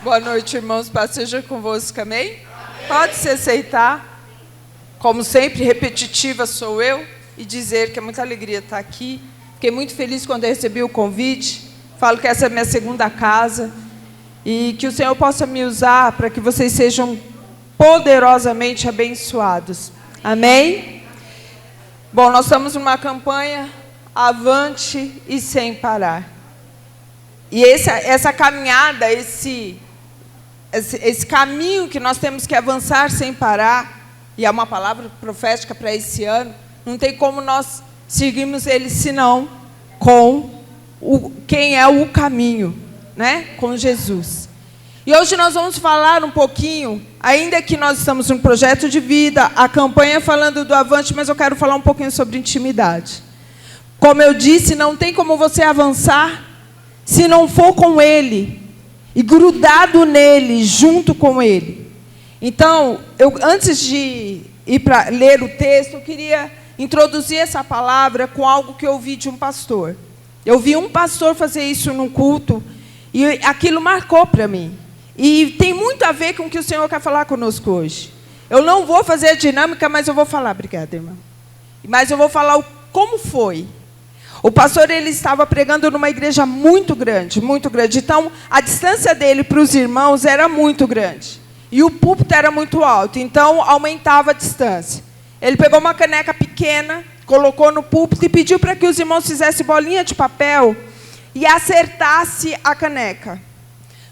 Boa noite, irmãos. Paz seja convosco, amém? Pode se aceitar. Como sempre, repetitiva sou eu. E dizer que é muita alegria estar aqui. Fiquei muito feliz quando eu recebi o convite. Falo que essa é a minha segunda casa. E que o Senhor possa me usar para que vocês sejam poderosamente abençoados. Amém? Bom, nós estamos numa campanha avante e sem parar. E essa caminhada, esse caminho que nós temos que avançar sem parar, e é uma palavra profética para esse ano, não tem como nós seguirmos ele senão com quem é o caminho, né? Com Jesus. E hoje nós vamos falar um pouquinho, ainda que nós estamos num projeto de vida, a campanha falando do avante, mas eu quero falar um pouquinho sobre intimidade. Como eu disse, não tem como você avançar se não for com ele e grudado nele, junto com ele. Então, antes de ir para ler o texto, eu queria introduzir essa palavra com algo que eu ouvi de um pastor. Eu vi um pastor fazer isso num culto e aquilo marcou para mim. E tem muito a ver com o que o Senhor quer falar conosco hoje. Eu não vou fazer a dinâmica, mas eu vou falar. Obrigada, irmã. Mas eu vou falar como foi. O pastor, ele estava pregando numa igreja muito grande, muito grande. Então, a distância dele para os irmãos era muito grande. E o púlpito era muito alto, então aumentava a distância. Ele pegou uma caneca pequena, colocou no púlpito e pediu para que os irmãos fizessem bolinha de papel e acertassem a caneca.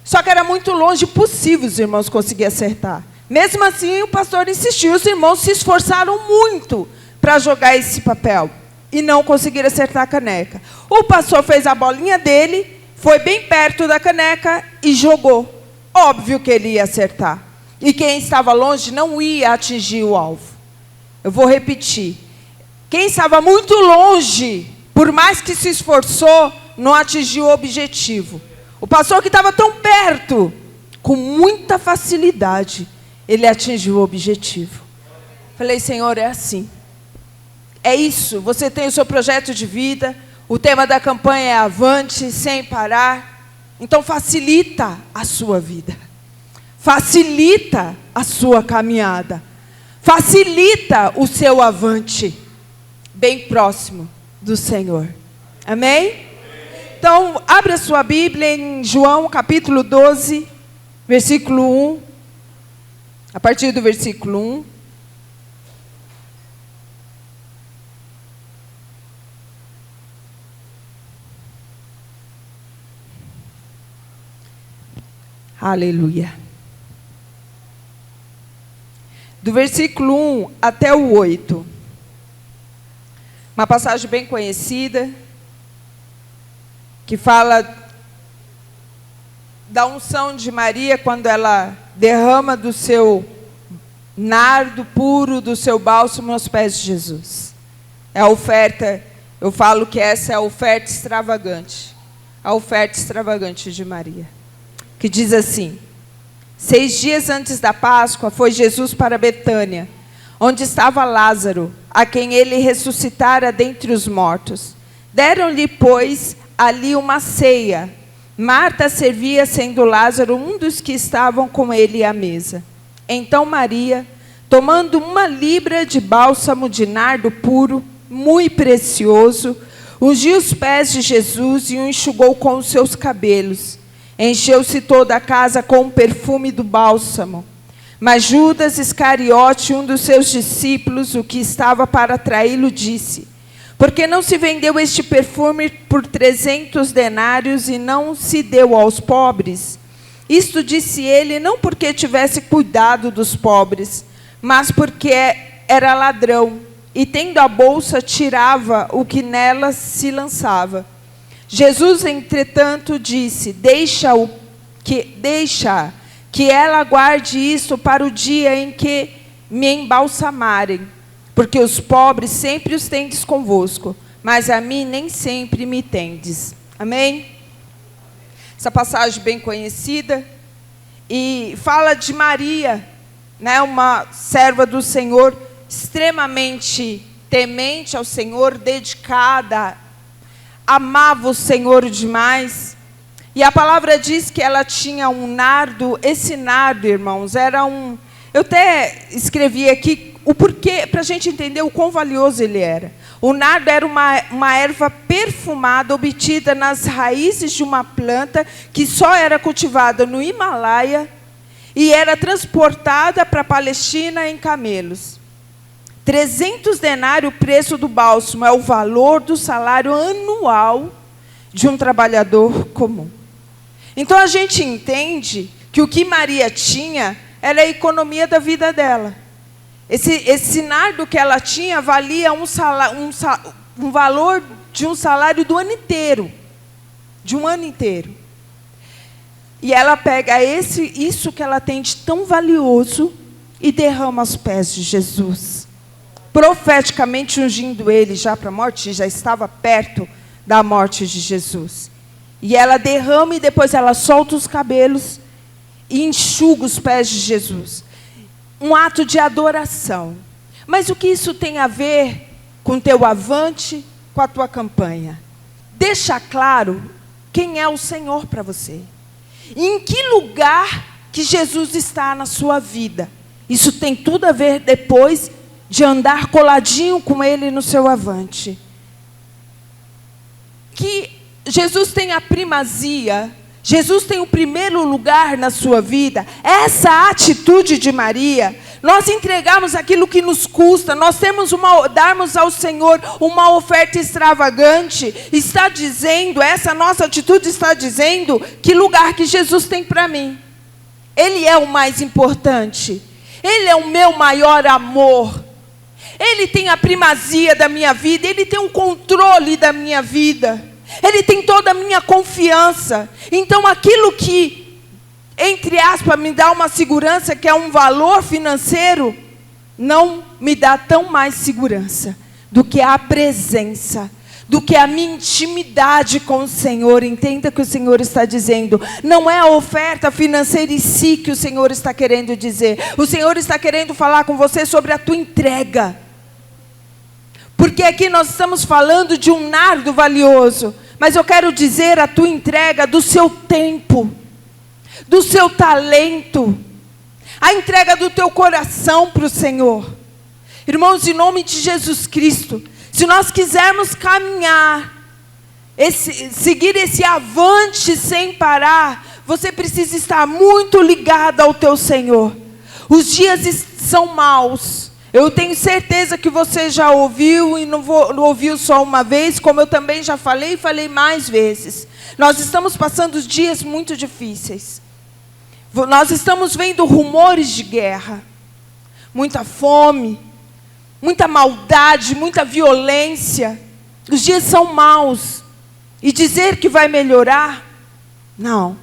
Só que era muito longe, impossível os irmãos conseguirem acertar. Mesmo assim, o pastor insistiu, os irmãos se esforçaram muito para jogar esse papel. E não conseguiram acertar a caneca. O pastor fez a bolinha dele, foi bem perto da caneca e jogou. Óbvio que ele ia acertar. E quem estava longe não ia atingir o alvo. Eu vou repetir. Quem estava muito longe, por mais que se esforçou, não atingiu o objetivo. O pastor que estava tão perto, com muita facilidade, ele atingiu o objetivo. Falei, Senhor, é assim. É isso, você tem o seu projeto de vida, o tema da campanha é avante, sem parar. Então facilita a sua vida, facilita a sua caminhada, facilita o seu avante, bem próximo do Senhor. Amém? Então, abra a sua Bíblia em João capítulo 12, versículo 1, a partir do versículo 1. Aleluia. Do versículo 1 até o 8. Uma passagem bem conhecida, que fala da unção de Maria, quando ela derrama do seu nardo puro, do seu bálsamo aos pés de Jesus. É a oferta, eu falo que essa é a oferta extravagante de Maria. Que diz assim: 6 dias antes da Páscoa, foi Jesus para Betânia, onde estava Lázaro, a quem ele ressuscitara dentre os mortos. Deram-lhe, pois, ali uma ceia. Marta servia, sendo Lázaro um dos que estavam com ele à mesa. Então Maria, tomando 1 libra de bálsamo de nardo puro, muito precioso, ungiu os pés de Jesus e o enxugou com os seus cabelos. Encheu-se toda a casa com o perfume do bálsamo. Mas Judas Iscariote, um dos seus discípulos, o que estava para traí-lo, disse: por que não se vendeu este perfume por 300 denários e não se deu aos pobres? Isto disse ele, não porque tivesse cuidado dos pobres, mas porque era ladrão, e tendo a bolsa, tirava o que nela se lançava. Jesus, entretanto, disse: deixa que ela guarde isto para o dia em que me embalsamarem, porque os pobres sempre os tendes convosco, mas a mim nem sempre me tendes. Amém? Essa passagem bem conhecida, e fala de Maria, né, uma serva do Senhor, extremamente temente ao Senhor, dedicada, amava o Senhor demais. E a palavra diz que ela tinha um nardo. Esse nardo, irmãos, era um... Eu até escrevi aqui o porquê, para a gente entender o quão valioso ele era. O nardo era uma erva perfumada obtida nas raízes de uma planta que só era cultivada no Himalaia e era transportada para a Palestina em camelos. 300 denários o preço do bálsamo, é o valor do salário anual de um trabalhador comum. Então a gente entende que o que Maria tinha era a economia da vida dela. Esse nardo que ela tinha valia um valor de um salário do ano inteiro. De um ano inteiro. E ela pega isso que ela tem de tão valioso e derrama aos pés de Jesus. Profeticamente ungindo ele já para a morte, já estava perto da morte de Jesus. E ela derrama e depois ela solta os cabelos e enxuga os pés de Jesus. Um ato de adoração. Mas o que isso tem a ver com o teu avante, com a tua campanha? Deixa claro quem é o Senhor para você. Em que lugar que Jesus está na sua vida. Isso tem tudo a ver depois de andar coladinho com Ele no seu avante. Que Jesus tem a primazia, Jesus tem o primeiro lugar na sua vida. Essa atitude de Maria, nós entregamos aquilo que nos custa, nós darmos ao Senhor uma oferta extravagante, está dizendo, essa nossa atitude está dizendo, que lugar que Jesus tem para mim. Ele é o mais importante, Ele é o meu maior amor, Ele tem a primazia da minha vida, Ele tem o controle da minha vida. Ele tem toda a minha confiança. Então aquilo que, entre aspas, me dá uma segurança, que é um valor financeiro, não me dá tão mais segurança do que a presença, do que a minha intimidade com o Senhor. Entenda que o Senhor está dizendo, não é a oferta financeira em si que o Senhor está querendo dizer. O Senhor está querendo falar com você sobre a tua entrega. Porque aqui nós estamos falando de um nardo valioso, mas eu quero dizer a tua entrega do seu tempo, do seu talento, a entrega do teu coração para o Senhor. Irmãos, em nome de Jesus Cristo, se nós quisermos caminhar, seguir esse avante sem parar, você precisa estar muito ligado ao teu Senhor. Os dias são maus. Eu tenho certeza que você já ouviu e não ouviu só uma vez, como eu também já falei e falei mais vezes. Nós estamos passando dias muito difíceis. Nós estamos vendo rumores de guerra, muita fome, muita maldade, muita violência. Os dias são maus. E dizer que vai melhorar? Não.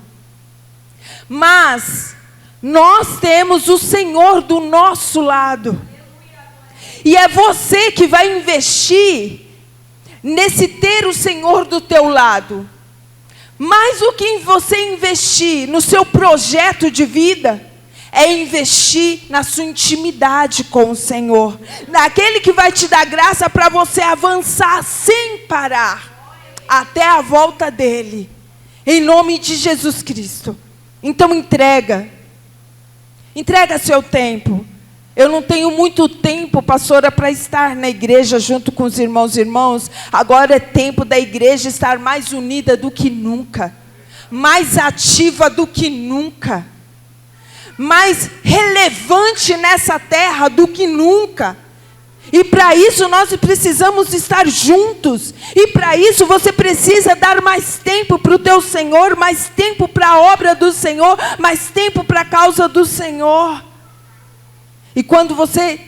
Mas nós temos o Senhor do nosso lado. E é você que vai investir nesse ter o Senhor do teu lado. Mais do que você investir no seu projeto de vida, é investir na sua intimidade com o Senhor. Naquele que vai te dar graça para você avançar sem parar, até a volta dEle. Em nome de Jesus Cristo. Então entrega seu tempo. Eu não tenho muito tempo, pastora, para estar na igreja junto com os irmãos e irmãs. Agora é tempo da igreja estar mais unida do que nunca. Mais ativa do que nunca. Mais relevante nessa terra do que nunca. E para isso nós precisamos estar juntos. E para isso você precisa dar mais tempo para o teu Senhor, mais tempo para a obra do Senhor, mais tempo para a causa do Senhor. E quando você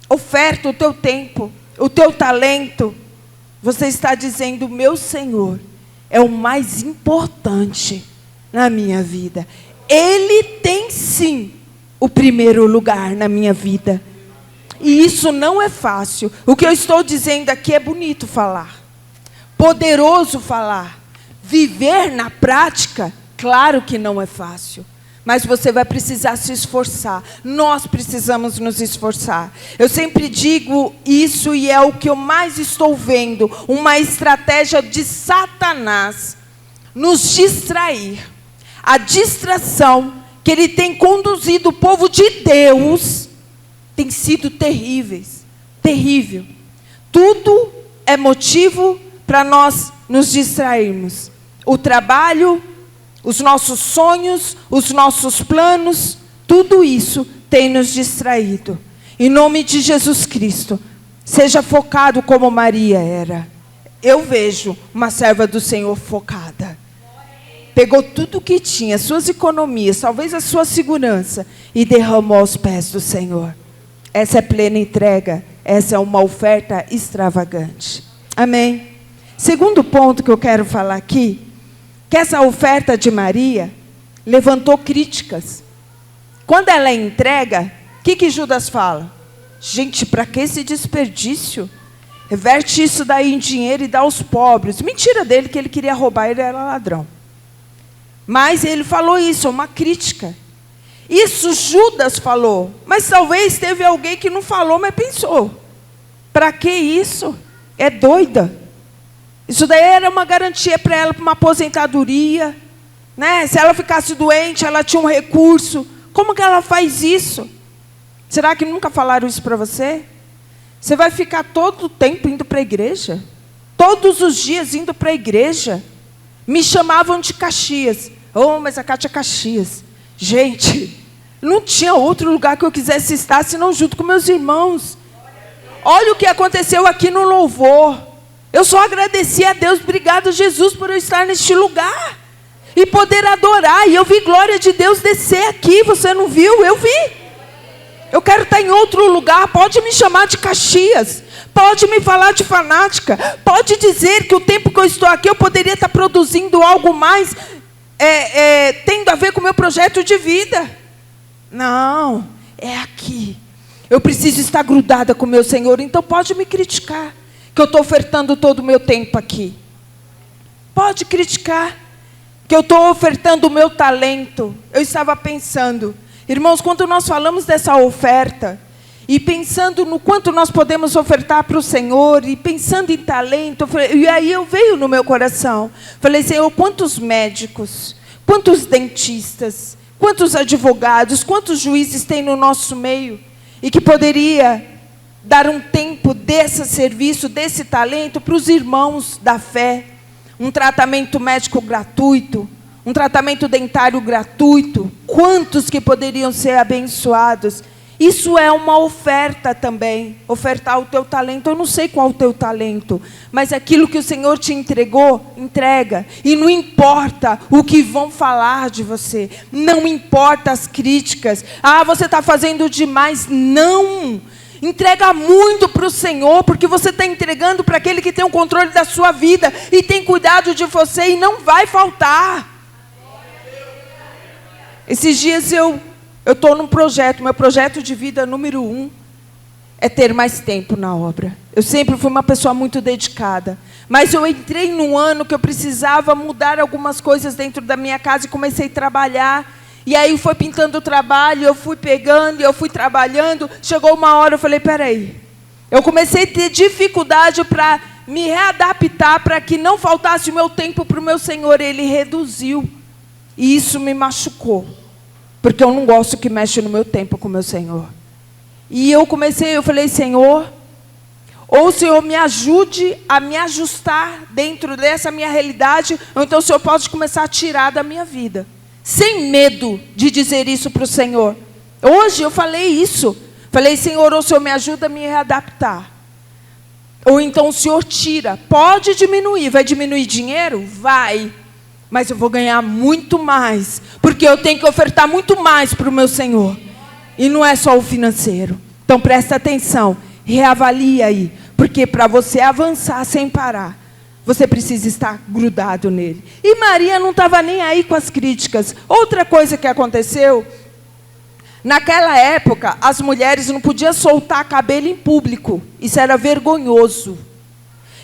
oferta o teu tempo, o teu talento, você está dizendo, meu Senhor é o mais importante na minha vida. Ele tem sim o primeiro lugar na minha vida. E isso não é fácil. O que eu estou dizendo aqui é bonito falar, poderoso falar. Viver na prática, claro que não é fácil. Mas você vai precisar se esforçar. Nós precisamos nos esforçar. Eu sempre digo isso e é o que eu mais estou vendo. Uma estratégia de Satanás nos distrair. A distração que ele tem conduzido o povo de Deus tem sido terrível. Tudo é motivo para nós nos distrairmos. O trabalho, os nossos sonhos, os nossos planos, tudo isso tem nos distraído. Em nome de Jesus Cristo, seja focado como Maria era. Eu vejo uma serva do Senhor focada. Pegou tudo que tinha, suas economias, talvez a sua segurança, e derramou aos pés do Senhor. Essa é plena entrega, essa é uma oferta extravagante. Amém? Segundo ponto que eu quero falar aqui, que essa oferta de Maria levantou críticas. Quando ela entrega, o que Judas fala? Gente, para que esse desperdício? Reverte isso daí em dinheiro e dá aos pobres. Mentira dele, que ele queria roubar, ele era ladrão. Mas ele falou isso, uma crítica. Isso Judas falou, mas talvez teve alguém que não falou, mas pensou. Para que isso? É doida. Isso daí era uma garantia para ela, para uma aposentadoria. Né? Se ela ficasse doente, ela tinha um recurso. Como que ela faz isso? Será que nunca falaram isso para você? Você vai ficar todo o tempo indo para a igreja? Todos os dias indo para a igreja? Me chamavam de Caxias. Oh, mas a Cátia é Caxias. Gente, não tinha outro lugar que eu quisesse estar, senão junto com meus irmãos. Olha o que aconteceu aqui no louvor. Eu só agradeci a Deus, obrigado Jesus por eu estar neste lugar. E poder adorar. E eu vi glória de Deus descer aqui, você não viu? Eu vi. Eu quero estar em outro lugar, pode me chamar de Caxias. Pode me falar de fanática. Pode dizer que o tempo que eu estou aqui, eu poderia estar produzindo algo mais, tendo a ver com o meu projeto de vida. Não, é aqui. Eu preciso estar grudada com o meu Senhor. Então pode me criticar, que eu estou ofertando todo o meu tempo aqui. Pode criticar, que eu estou ofertando o meu talento. Eu estava pensando, irmãos, quando nós falamos dessa oferta, e pensando no quanto nós podemos ofertar para o Senhor, e pensando em talento, e aí eu veio no meu coração, falei, Senhor, quantos médicos, quantos dentistas, quantos advogados, quantos juízes tem no nosso meio, e que poderia dar um tempo desse serviço, desse talento para os irmãos da fé, um tratamento médico gratuito, um tratamento dentário gratuito, quantos que poderiam ser abençoados. Isso é uma oferta também, ofertar o teu talento. Eu não sei qual é o teu talento, mas aquilo que o Senhor te entregou, entrega. E não importa o que vão falar de você, não importa as críticas. Ah, você está fazendo demais. Não, entrega muito para o Senhor, porque você está entregando para aquele que tem o controle da sua vida, e tem cuidado de você, e não vai faltar. Esses dias eu estou num projeto, meu projeto de vida número 1 é ter mais tempo na obra. Eu sempre fui uma pessoa muito dedicada, mas eu entrei num ano que eu precisava mudar algumas coisas dentro da minha casa e comecei a trabalhar. E aí foi pintando o trabalho, eu fui pegando, eu fui trabalhando. Chegou uma hora, eu falei, peraí. Eu comecei a ter dificuldade para me readaptar, para que não faltasse o meu tempo para o meu Senhor. Ele reduziu. E isso me machucou, porque eu não gosto que mexa no meu tempo com o meu Senhor. E eu falei, Senhor, ou o Senhor me ajude a me ajustar dentro dessa minha realidade, ou então o Senhor pode começar a tirar da minha vida. Sem medo de dizer isso para o Senhor. Hoje eu falei isso. Falei, Senhor, ou o Senhor me ajuda a me readaptar. Ou então o Senhor tira. Pode diminuir. Vai diminuir dinheiro? Vai. Mas eu vou ganhar muito mais, porque eu tenho que ofertar muito mais para o meu Senhor. E não é só o financeiro. Então presta atenção, reavalia aí, porque para você avançar sem parar, você precisa estar grudado nele. E Maria não estava nem aí com as críticas. Outra coisa que aconteceu, naquela época, as mulheres não podiam soltar cabelo em público. Isso era vergonhoso.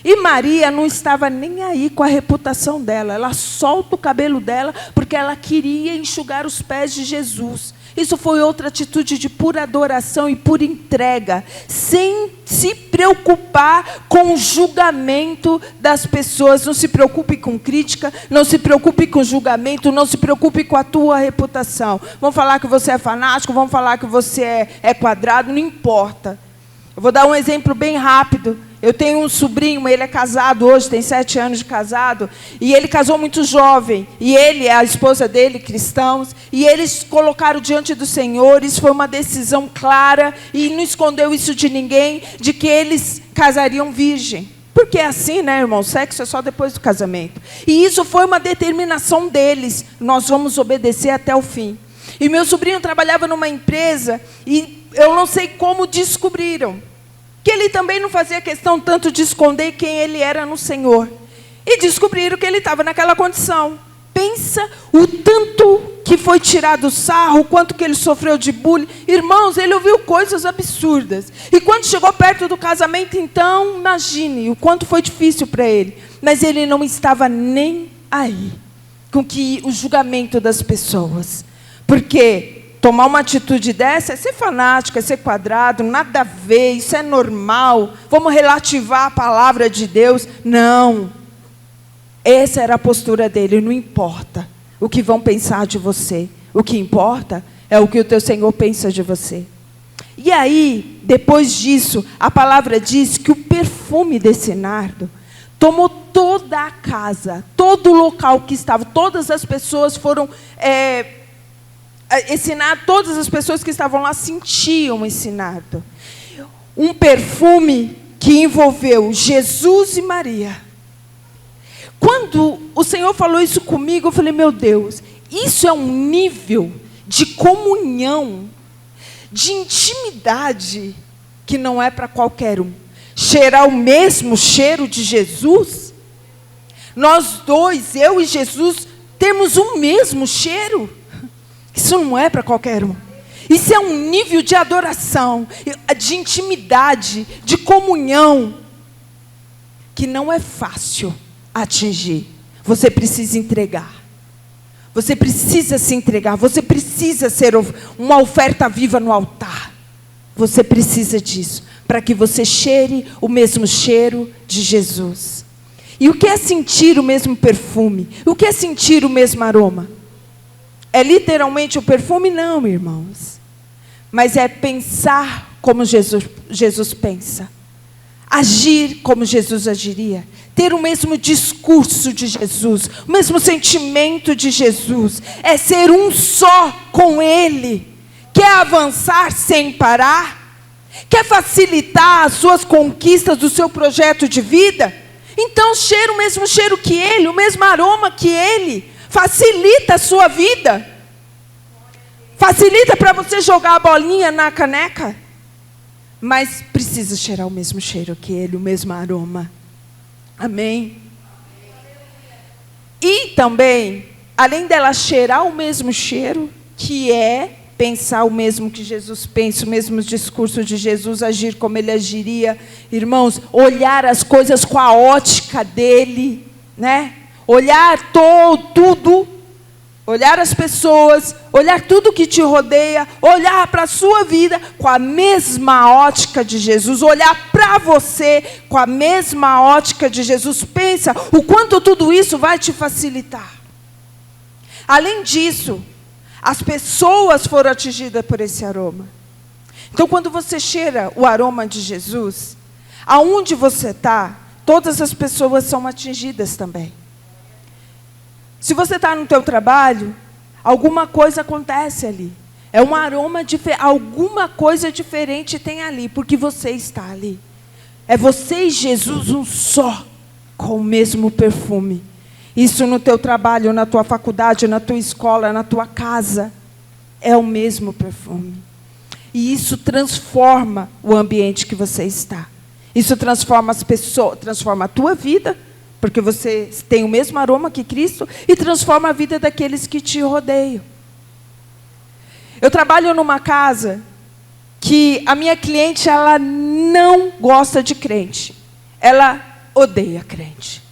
E Maria não estava nem aí com a reputação dela. Ela solta o cabelo dela porque ela queria enxugar os pés de Jesus. Isso foi outra atitude de pura adoração e pura entrega. Sem se preocupar com o julgamento das pessoas. Não se preocupe com crítica, não se preocupe com julgamento, não se preocupe com a tua reputação. Vão falar que você é fanático, vão falar que você é quadrado, não importa. Eu vou dar um exemplo bem rápido. Eu tenho um sobrinho, ele é casado hoje, tem 7 anos de casado, e ele casou muito jovem, e ele e a esposa dele, cristãos, e eles colocaram diante do Senhor. Isso foi uma decisão clara, e não escondeu isso de ninguém, de que eles casariam virgem. Porque é assim, né, irmão? Sexo é só depois do casamento. E isso foi uma determinação deles. Nós vamos obedecer até o fim. E meu sobrinho trabalhava numa empresa, e eu não sei como descobriram que ele também não fazia questão tanto de esconder quem ele era no Senhor. E descobriram que ele estava naquela condição. Pensa o tanto que foi tirado sarro, o quanto que ele sofreu de bullying. Irmãos, ele ouviu coisas absurdas. E quando chegou perto do casamento, então, imagine o quanto foi difícil para ele. Mas ele não estava nem aí com o julgamento das pessoas. Porque tomar uma atitude dessa é ser fanático, é ser quadrado, nada a ver, isso é normal. Vamos relativar a palavra de Deus. Não. Essa era a postura dele. Não importa o que vão pensar de você. O que importa é o que o teu Senhor pensa de você. E aí, depois disso, a palavra diz que o perfume desse nardo tomou toda a casa, todo o local que estava, todas as pessoas foram... esse nardo, todas as pessoas que estavam lá sentiam esse nardo. Um perfume que envolveu Jesus e Maria. Quando o Senhor falou isso comigo, eu falei, meu Deus, isso é um nível de comunhão, de intimidade, que não é para qualquer um. Cheirar o mesmo cheiro de Jesus. Nós dois, eu e Jesus, temos o mesmo cheiro. Isso não é para qualquer um. Isso é um nível de adoração, de intimidade, de comunhão, que não é fácil atingir. Você precisa entregar. Você precisa se entregar. Você precisa ser uma oferta viva no altar. Você precisa disso, para que você cheire o mesmo cheiro de Jesus. E o que é sentir o mesmo perfume? O que é sentir o mesmo aroma? É literalmente o perfume? Não, irmãos. Mas é pensar como Jesus pensa. Agir como Jesus agiria. Ter o mesmo discurso de Jesus. O mesmo sentimento de Jesus. É ser um só com Ele. Quer avançar sem parar? Quer facilitar as suas conquistas do seu projeto de vida? Então cheira o mesmo cheiro que Ele, o mesmo aroma que Ele. Facilita a sua vida. Facilita para você jogar a bolinha na caneca. Mas precisa cheirar o mesmo cheiro que Ele, o mesmo aroma. Amém? E também, além dela cheirar o mesmo cheiro, que é pensar o mesmo que Jesus pensa, o mesmo discurso de Jesus, agir como Ele agiria. Irmãos, olhar as coisas com a ótica dEle, né? Olhar tudo, olhar as pessoas, olhar tudo que te rodeia, olhar para a sua vida com a mesma ótica de Jesus, olhar para você com a mesma ótica de Jesus. Pensa o quanto tudo isso vai te facilitar. Além disso, as pessoas foram atingidas por esse aroma. Então, quando você cheira o aroma de Jesus, aonde você está, todas as pessoas são atingidas também. Se você está no teu trabalho, alguma coisa acontece ali. É um aroma diferente, alguma coisa diferente tem ali, porque você está ali. É você e Jesus um só, com o mesmo perfume. Isso no teu trabalho, na tua faculdade, na tua escola, na tua casa, é o mesmo perfume. E isso transforma o ambiente que você está. Isso transforma as pessoas, transforma a tua vida, porque você tem o mesmo aroma que Cristo, e transforma a vida daqueles que te rodeiam. Eu trabalho numa casa que a minha cliente, ela não gosta de crente. Ela odeia crente.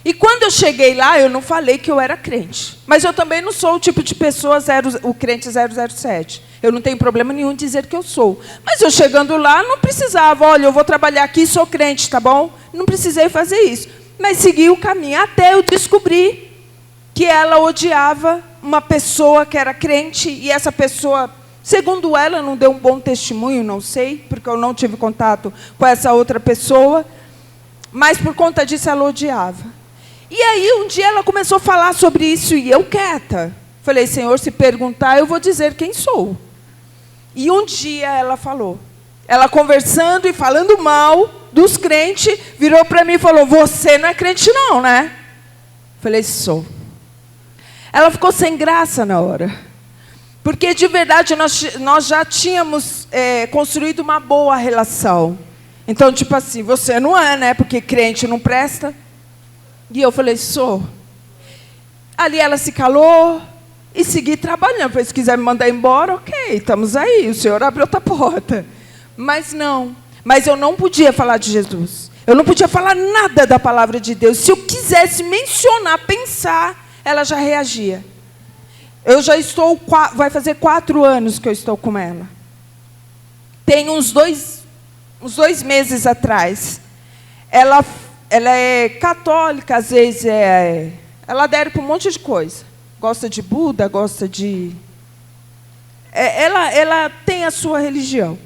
E quando eu cheguei lá, eu não falei que eu era crente. Mas eu também não sou o tipo de pessoa, o crente 007. Eu não tenho problema nenhum em dizer que eu sou. Mas eu chegando lá, não precisava. Olha, eu vou trabalhar aqui e sou crente, tá bom? Não precisei fazer isso. Mas segui o caminho até eu descobrir que ela odiava uma pessoa que era crente. E essa pessoa, segundo ela, não deu um bom testemunho, não sei, porque eu não tive contato com essa outra pessoa. Mas por conta disso, ela odiava. E aí, um dia ela começou a falar sobre isso e eu quieta. Falei, Senhor, se perguntar, eu vou dizer quem sou. E um dia ela falou. Ela conversando e falando mal dos crentes, virou para mim e falou, você não é crente não, né? Falei, sou. Ela ficou sem graça na hora. Porque, de verdade, nós já tínhamos construído uma boa relação. Então, tipo assim, você não é, né? Porque crente não presta. E eu falei, sou. Ali ela se calou e segui trabalhando. Falei, se quiser me mandar embora, ok, estamos aí. O Senhor abriu outra porta. Mas não. Mas eu não podia falar de Jesus. Eu não podia falar nada da palavra de Deus. Se eu quisesse mencionar, pensar, ela já reagia. Eu já estou, vai fazer 4 anos que eu estou com ela. Tem uns dois meses atrás, ela é católica, às vezes ela adere para um monte de coisa. Gosta de Buda, gosta de... Ela tem a sua religião.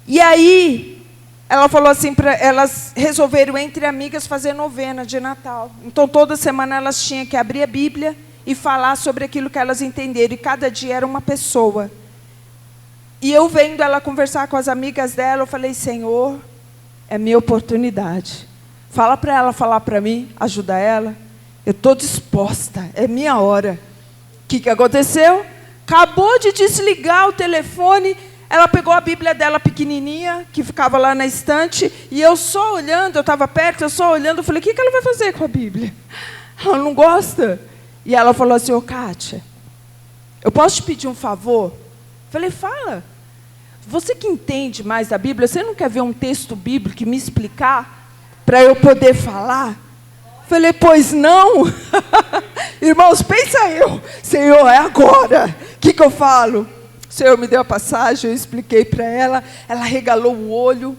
E aí, ela falou assim, elas resolveram, entre amigas, fazer novena de Natal. Então, toda semana elas tinham que abrir a Bíblia e falar sobre aquilo que elas entenderam. E cada dia era uma pessoa. E eu vendo ela conversar com as amigas dela, eu falei, Senhor, é minha oportunidade. Fala para ela falar para mim, ajuda ela. Eu estou disposta, é minha hora. O que aconteceu? Acabou de desligar o telefone, ela pegou a Bíblia dela pequenininha, que ficava lá na estante, e eu só olhando, eu estava perto, eu só olhando, eu falei, o que ela vai fazer com a Bíblia? Ela não gosta. E ela falou assim, ô Kátia, eu posso te pedir um favor? Eu falei, fala. Você que entende mais da Bíblia, você não quer ver um texto bíblico e me explicar para eu poder falar? Falei, pois não. Irmãos, pensa eu. Senhor, é agora. O que eu falo? O Senhor me deu a passagem, eu expliquei para ela. Ela regalou o olho.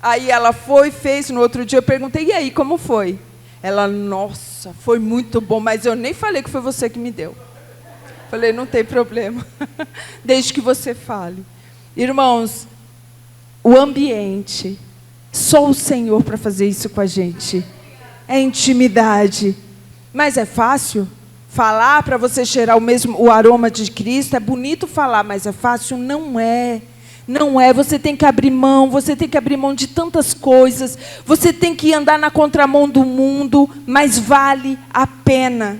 Aí ela foi, fez. No outro dia eu perguntei, e aí, como foi? Ela, nossa, foi muito bom, mas eu nem falei que foi você que me deu. Falei, não tem problema. Desde que você fale. Irmãos, o ambiente, só o Senhor para fazer isso com a gente. É intimidade. Mas é fácil? Falar para você cheirar o aroma de Cristo, é bonito falar, mas é fácil? Não é. Não é. Você tem que abrir mão, você tem que abrir mão de tantas coisas, você tem que andar na contramão do mundo, mas vale a pena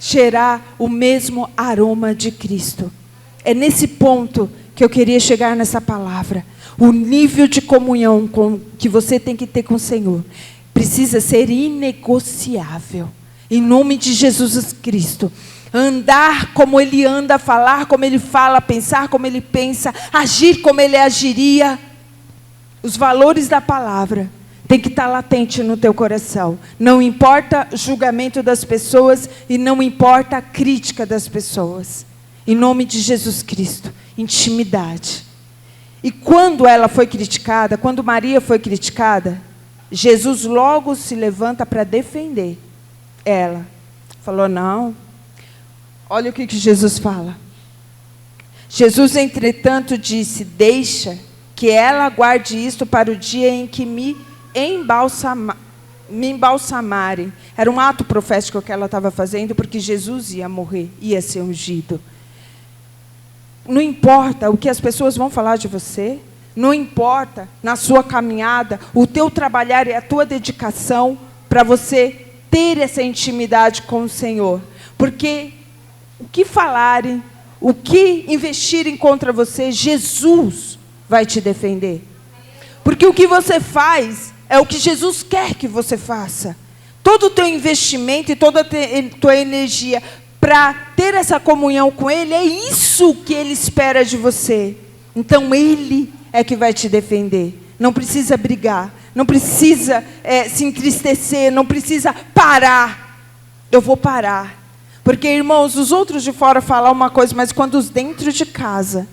cheirar o mesmo aroma de Cristo. É nesse ponto que eu queria chegar nessa palavra. O nível de comunhão que você tem que ter com o Senhor precisa ser inegociável. Em nome de Jesus Cristo. Andar como Ele anda, falar como Ele fala, pensar como Ele pensa, agir como Ele agiria. Os valores da palavra tem que estar latente no teu coração. Não importa o julgamento das pessoas e não importa a crítica das pessoas. Em nome de Jesus Cristo. Intimidade. E quando ela foi criticada, quando Maria foi criticada, Jesus logo se levanta para defender ela. Falou, não. Olha o que Jesus fala. Jesus, entretanto, disse, deixa que ela guarde isto para o dia em que me embalsamarem. Era um ato profético que ela estava fazendo, porque Jesus ia morrer, ia ser ungido. Não importa o que as pessoas vão falar de você, não importa na sua caminhada, o teu trabalhar e a tua dedicação para você ter essa intimidade com o Senhor. Porque o que falarem, o que investirem contra você, Jesus vai te defender. Porque o que você faz é o que Jesus quer que você faça. Todo o teu investimento e toda a tua energia para ter essa comunhão com Ele, é isso que Ele espera de você. Então Ele é que vai te defender. Não precisa brigar, não precisa se entristecer, não precisa parar. Eu vou parar. Porque, irmãos, os outros de fora falam uma coisa, mas quando os dentro de casa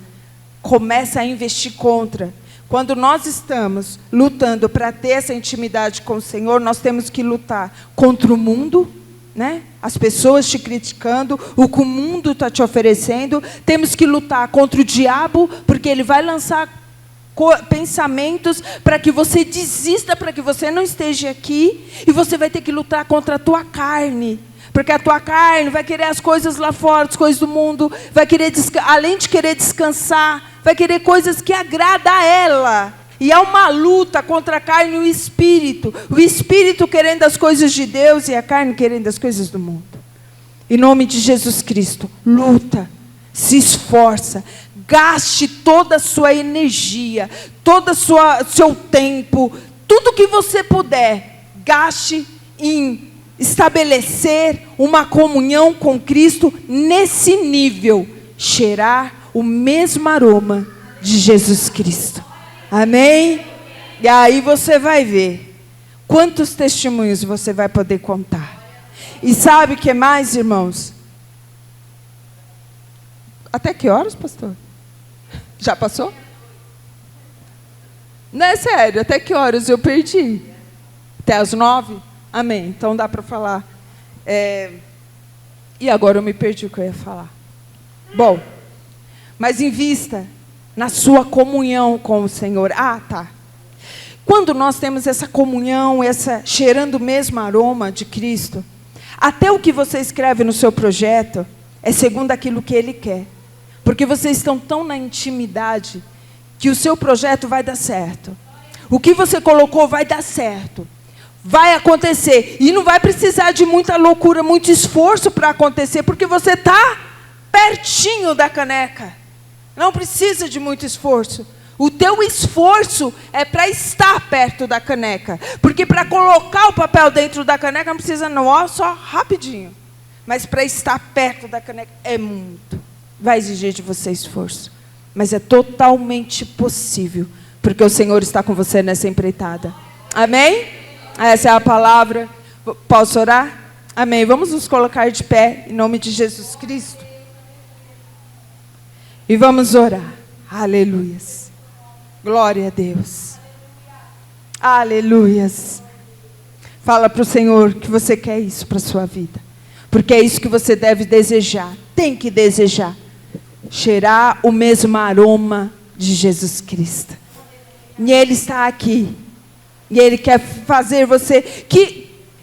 começam a investir contra, quando nós estamos lutando para ter essa intimidade com o Senhor, nós temos que lutar contra o mundo, né? As pessoas te criticando, o que o mundo está te oferecendo. Temos que lutar contra o diabo, porque ele vai lançar pensamentos para que você desista, para que você não esteja aqui. E você vai ter que lutar contra a tua carne, porque a tua carne vai querer as coisas lá fora, as coisas do mundo, vai querer, além de querer descansar, vai querer coisas que agradam a ela. E há uma luta contra a carne e o espírito querendo as coisas de Deus e a carne querendo as coisas do mundo. Em nome de Jesus Cristo, luta, se esforça, gaste toda a sua energia, todo o seu tempo, tudo que você puder, gaste em estabelecer uma comunhão com Cristo nesse nível, cheirar o mesmo aroma de Jesus Cristo. Amém? E aí você vai ver quantos testemunhos você vai poder contar. E sabe o que mais, irmãos? Até que horas, pastor? Já passou? Não é sério, até que horas eu perdi? Até as 9? Amém, então dá para falar. E agora eu me perdi o que eu ia falar. Bom, mas invista na sua comunhão com o Senhor. Quando nós temos essa comunhão, cheirando o mesmo aroma de Cristo, até o que você escreve no seu projeto é segundo aquilo que Ele quer. Porque vocês estão tão na intimidade que o seu projeto vai dar certo. O que você colocou vai dar certo. Vai acontecer. E não vai precisar de muita loucura, muito esforço para acontecer, porque você está pertinho da caneca. Não precisa de muito esforço. O teu esforço é para estar perto da caneca. Porque para colocar o papel dentro da caneca não precisa não, só rapidinho. Mas para estar perto da caneca é muito. Vai exigir de você esforço. Mas é totalmente possível. Porque o Senhor está com você nessa empreitada. Amém? Essa é a palavra. Posso orar? Amém. Vamos nos colocar de pé em nome de Jesus Cristo. E vamos orar. Aleluias. Glória a Deus. Aleluias. Fala para o Senhor que você quer isso para a sua vida. Porque é isso que você deve desejar. Tem que desejar. Cheirar o mesmo aroma de Jesus Cristo. E Ele está aqui. E Ele quer fazer você...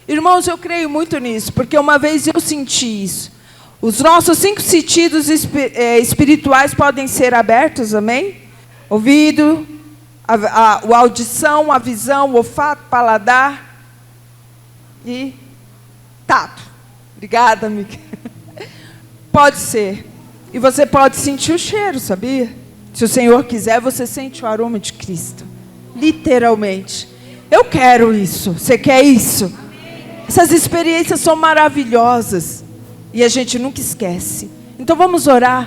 Irmãos, eu creio muito nisso. Porque uma vez eu senti isso. Os nossos 5 sentidos espirituais podem ser abertos, amém? Ouvido, a audição, a visão, o olfato, paladar e tato. Obrigada, amiga. Pode ser. E você pode sentir o cheiro, sabia? Se o Senhor quiser, você sente o aroma de Cristo. Literalmente. Eu quero isso. Você quer isso? Essas experiências são maravilhosas. E a gente nunca esquece. Então vamos orar.